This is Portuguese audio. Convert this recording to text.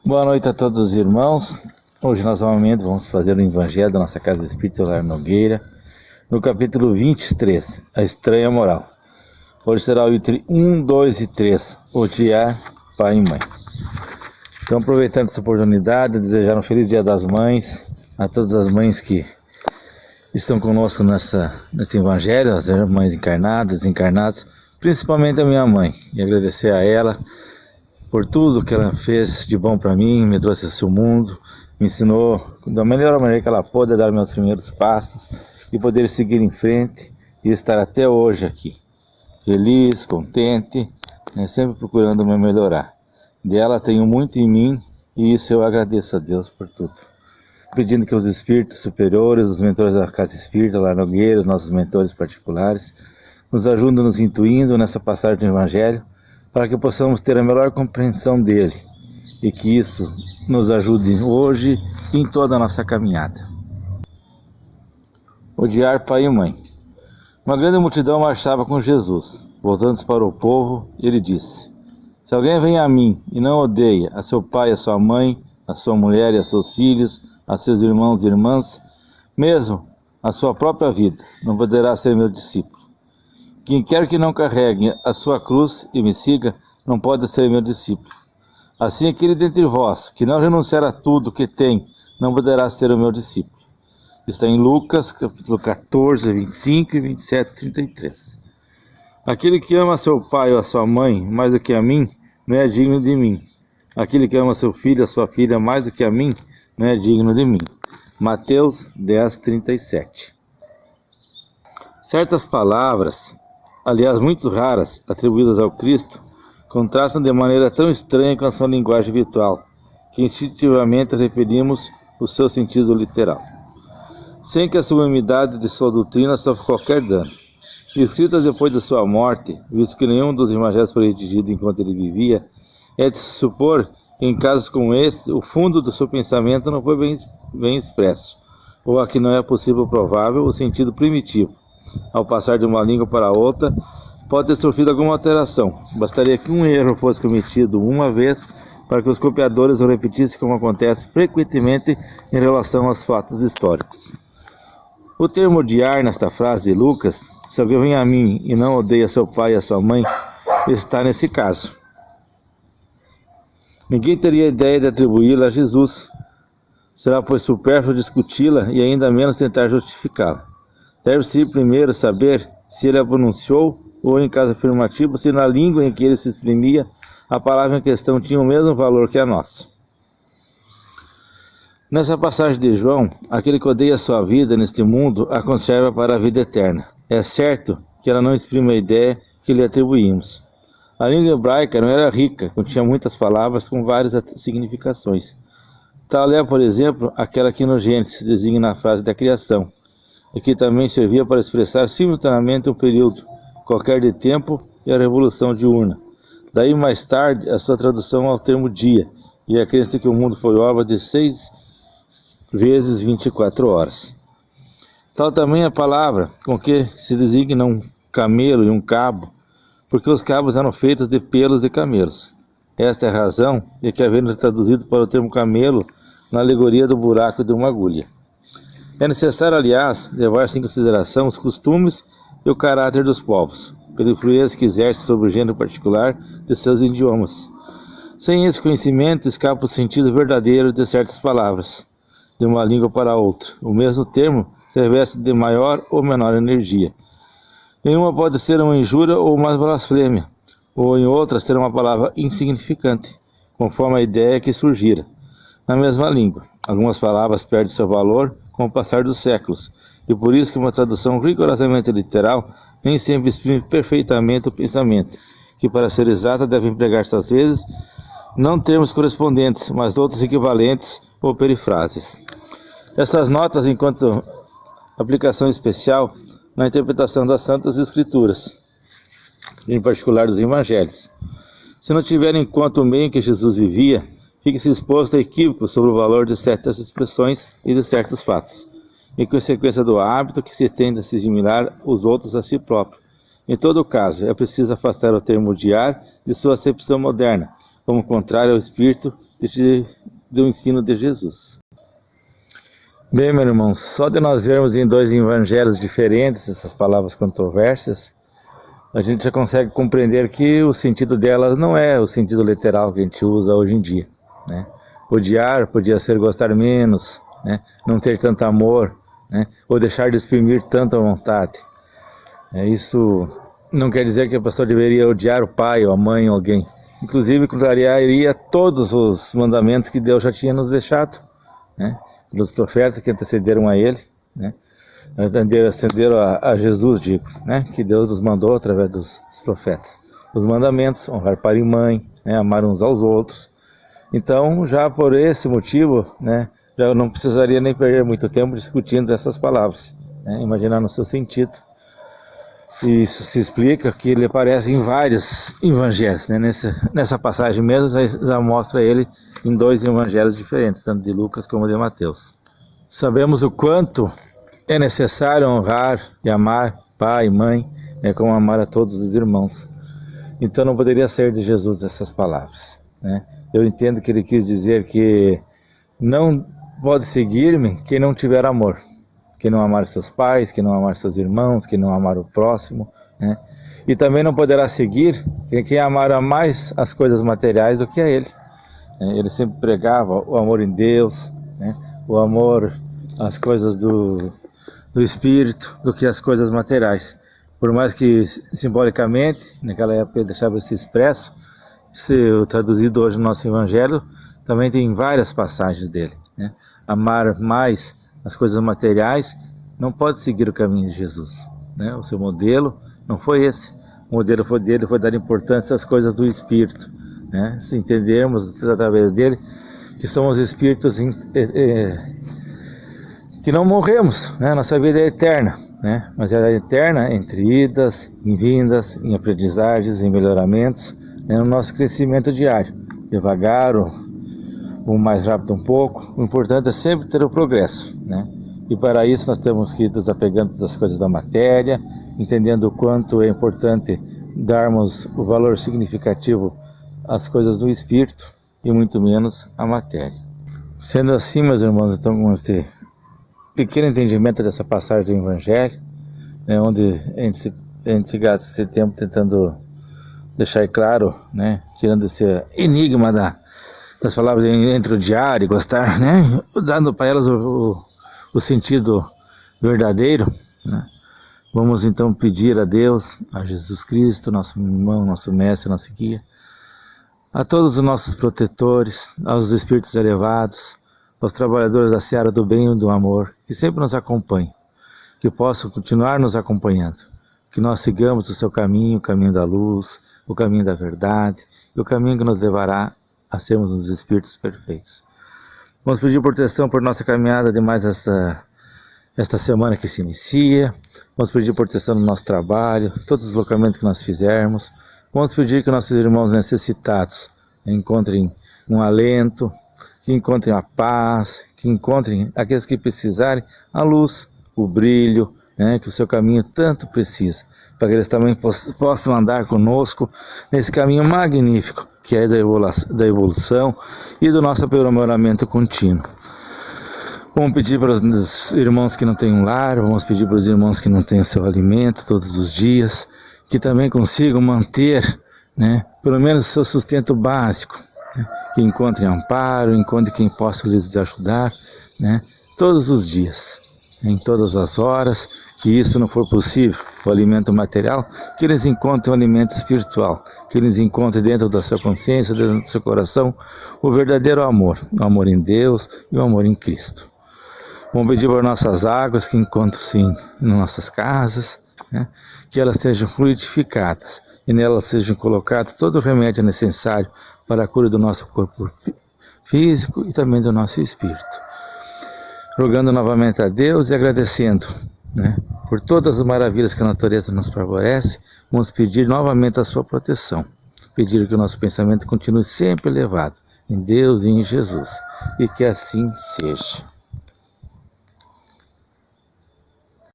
Boa noite a todos os irmãos. Hoje nós novamente vamos fazer o Evangelho da nossa Casa Espírita Lar Nogueira, no capítulo 23, a estranha moral. Hoje será o item 1, 2 e 3, odiar pai e mãe. Então, aproveitando essa oportunidade, desejar um feliz Dia das Mães a todas as mães que estão conosco neste Evangelho, as mães encarnadas, desencarnadas, principalmente a minha mãe, e agradecer a ela por tudo que ela fez de bom para mim, me trouxe a seu mundo, me ensinou da melhor maneira que ela pôde a dar meus primeiros passos e poder seguir em frente e estar até hoje aqui, feliz, contente, sempre procurando me melhorar. Dela tenho muito em mim e isso eu agradeço a Deus por tudo. Pedindo que os espíritos superiores, os mentores da Casa Espírita Lar Nogueira, nossos mentores particulares, nos ajudem nos intuindo nessa passagem do Evangelho, para que possamos ter a melhor compreensão dele e que isso nos ajude hoje e em toda a nossa caminhada. Odiar pai e mãe. Uma grande multidão marchava com Jesus. Voltando-se para o povo, ele disse: se alguém vem a mim e não odeia a seu pai e a sua mãe, a sua mulher e a seus filhos, a seus irmãos e irmãs, mesmo a sua própria vida, não poderá ser meu discípulo. Quem quer que não carregue a sua cruz e me siga, não pode ser meu discípulo. Assim, aquele dentre vós, que não renunciar a tudo que tem, não poderá ser o meu discípulo. Está em Lucas, capítulo 14, 25 e 27, 33. Aquele que ama seu pai ou a sua mãe mais do que a mim, não é digno de mim. Aquele que ama seu filho ou a sua filha mais do que a mim, não é digno de mim. Mateus 10, 37. Certas palavras, aliás muito raras, atribuídas ao Cristo, contrastam de maneira tão estranha com a sua linguagem habitual, que instintivamente repelimos o seu sentido literal, sem que a sublimidade de sua doutrina sofra qualquer dano. Escritas depois de sua morte, visto que nenhum dos evangelhos foi redigido enquanto ele vivia, é de se supor que em casos como este, o fundo do seu pensamento não foi bem expresso, ou a que não é possível ou provável o sentido primitivo. Ao passar de uma língua para outra, pode ter sofrido alguma alteração. Bastaria que um erro fosse cometido uma vez para que os copiadores o repetissem, como acontece frequentemente em relação aos fatos históricos. O termo odiar nesta frase de Lucas, se alguém vem a mim e não odeia seu pai e a sua mãe, está nesse caso. Ninguém teria ideia de atribuí-la a Jesus. Será, pois, supérfluo discuti-la e ainda menos tentar justificá-la. Deve-se primeiro saber se ele a pronunciou ou, em caso afirmativo, se na língua em que ele se exprimia, a palavra em questão tinha o mesmo valor que a nossa. Nessa passagem de João, aquele que odeia a sua vida neste mundo a conserva para a vida eterna. É certo que ela não exprime a ideia que lhe atribuímos. A língua hebraica não era rica, continha muitas palavras com várias significações. Tal é, por exemplo, aquela que no Gênesis designa a frase da criação, e que também servia para expressar simultaneamente um período qualquer de tempo e a revolução diurna. Daí, mais tarde, a sua tradução ao termo dia, e a crença de que o mundo foi obra de 6 vezes 24 horas. Tal também a palavra com que se designa um camelo e um cabo, porque os cabos eram feitos de pelos de camelos. Esta é a razão de que, havendo traduzido para o termo camelo, na alegoria do buraco de uma agulha. É necessário, aliás, levar-se em consideração os costumes e o caráter dos povos, pela influência que exerce sobre o gênero particular de seus idiomas. Sem esse conhecimento, escapa o sentido verdadeiro de certas palavras, de uma língua para outra. O mesmo termo se reveste de maior ou menor energia. Em uma pode ser uma injúria ou uma blasfêmia, ou em outra ser uma palavra insignificante, conforme a ideia que surgira. Na mesma língua, algumas palavras perdem seu valor com o passar dos séculos, e por isso que uma tradução rigorosamente literal nem sempre exprime perfeitamente o pensamento, que para ser exata deve empregar-se às vezes não termos correspondentes, mas outros equivalentes ou perifrases. Essas notas enquanto aplicação especial na interpretação das Santas Escrituras, em particular dos Evangelhos. Se não tiver em conta o meio em que Jesus vivia, fique-se exposto a equívocos sobre o valor de certas expressões e de certos fatos, em consequência do hábito que se tem de assimilar os outros a si próprio. Em todo caso, é preciso afastar o termo odiar de sua acepção moderna, como contrário ao espírito do ensino de Jesus. Bem, meus irmãos, só de nós vermos em dois evangelhos diferentes essas palavras controversas, a gente já consegue compreender que o sentido delas não é o sentido literal que a gente usa hoje em dia, né? Odiar podia ser gostar menos, né? Não ter tanto amor, né? Ou deixar de exprimir tanta vontade. Isso não quer dizer que a pessoa deveria odiar o pai ou a mãe ou alguém. Inclusive, contrariaria todos os mandamentos que Deus já tinha nos deixado, né? Pelos profetas que antecederam a ele, né? Acenderam a Jesus, digo, né? Que Deus nos mandou através dos profetas. Os mandamentos, honrar pai e mãe, né? Amar uns aos outros. Então, já por esse motivo, né? Já não precisaria nem perder muito tempo discutindo essas palavras, né? Imaginar no seu sentido. E isso se explica que ele aparece em vários evangelhos, né? Nessa passagem mesmo já mostra ele em dois evangelhos diferentes, tanto de Lucas como de Mateus. Sabemos o quanto é necessário honrar e amar pai e mãe, como amar a todos os irmãos. Então não poderia ser de Jesus essas palavras, né? Eu entendo que ele quis dizer que não pode seguir-me quem não tiver amor. Quem não amar seus pais, quem não amar seus irmãos, quem não amar o próximo, né? E também não poderá seguir quem amar mais as coisas materiais do que a ele. Ele sempre pregava o amor em Deus, né? O amor às coisas do Espírito, do que as coisas materiais. Por mais que simbolicamente, naquela época ele deixava isso expresso, se traduzido hoje no nosso Evangelho, também tem várias passagens dele, né? Amar mais as coisas materiais não pode seguir o caminho de Jesus, né? O seu modelo não foi esse. O modelo foi dar importância às coisas do Espírito, né? Se entendermos através dele que somos espíritos que não morremos, né? Nossa vida é eterna, né? Mas ela é eterna entre idas, em vindas, em aprendizagens, em melhoramentos, né? No nosso crescimento diário, devagar ou mais rápido um pouco. O importante é sempre ter o progresso, né? E para isso nós temos que ir desapegando das coisas da matéria, entendendo o quanto é importante darmos o valor significativo às coisas do Espírito e muito menos à matéria. Sendo assim, meus irmãos, então com este pequeno entendimento dessa passagem do Evangelho, né, onde a gente gasta esse tempo tentando deixar claro, né, tirando esse enigma das palavras entre odiar e gostar, né, dando para elas o sentido verdadeiro, né. Vamos então pedir a Deus, a Jesus Cristo, nosso irmão, nosso mestre, nosso guia, a todos os nossos protetores, aos espíritos elevados, aos trabalhadores da seara do bem e do amor, que sempre nos acompanham, que possam continuar nos acompanhando, que nós sigamos o seu caminho, o caminho da luz, o caminho da verdade, e o caminho que nos levará a sermos os espíritos perfeitos. Vamos pedir proteção por nossa caminhada de mais esta semana que se inicia. Vamos pedir proteção no nosso trabalho, todos os deslocamentos que nós fizermos. Vamos pedir que nossos irmãos necessitados encontrem um alento, que encontrem a paz, que encontrem aqueles que precisarem a luz, o brilho, né, que o seu caminho tanto precisa, para que eles também possam andar conosco nesse caminho magnífico que é da evolução e do nosso aprimoramento contínuo. Vamos pedir para os irmãos que não têm um lar, vamos pedir para os irmãos que não têm o seu alimento todos os dias, que também consigam manter, né, pelo menos o seu sustento básico, né, que encontrem amparo, encontrem quem possa lhes ajudar, né, todos os dias, em todas as horas. Que isso não for possível, o alimento material, que eles encontrem o alimento espiritual, que eles encontrem dentro da sua consciência, dentro do seu coração, o verdadeiro amor, o amor em Deus e o amor em Cristo. Vamos pedir para nossas águas que encontram-se em nossas casas, né, que elas sejam fluidificadas e nelas sejam colocados todo o remédio necessário para a cura do nosso corpo físico e também do nosso espírito. Rogando novamente a Deus e agradecendo, né, por todas as maravilhas que a natureza nos favorece, vamos pedir novamente a sua proteção, pedir que o nosso pensamento continue sempre elevado em Deus e em Jesus, e que assim seja.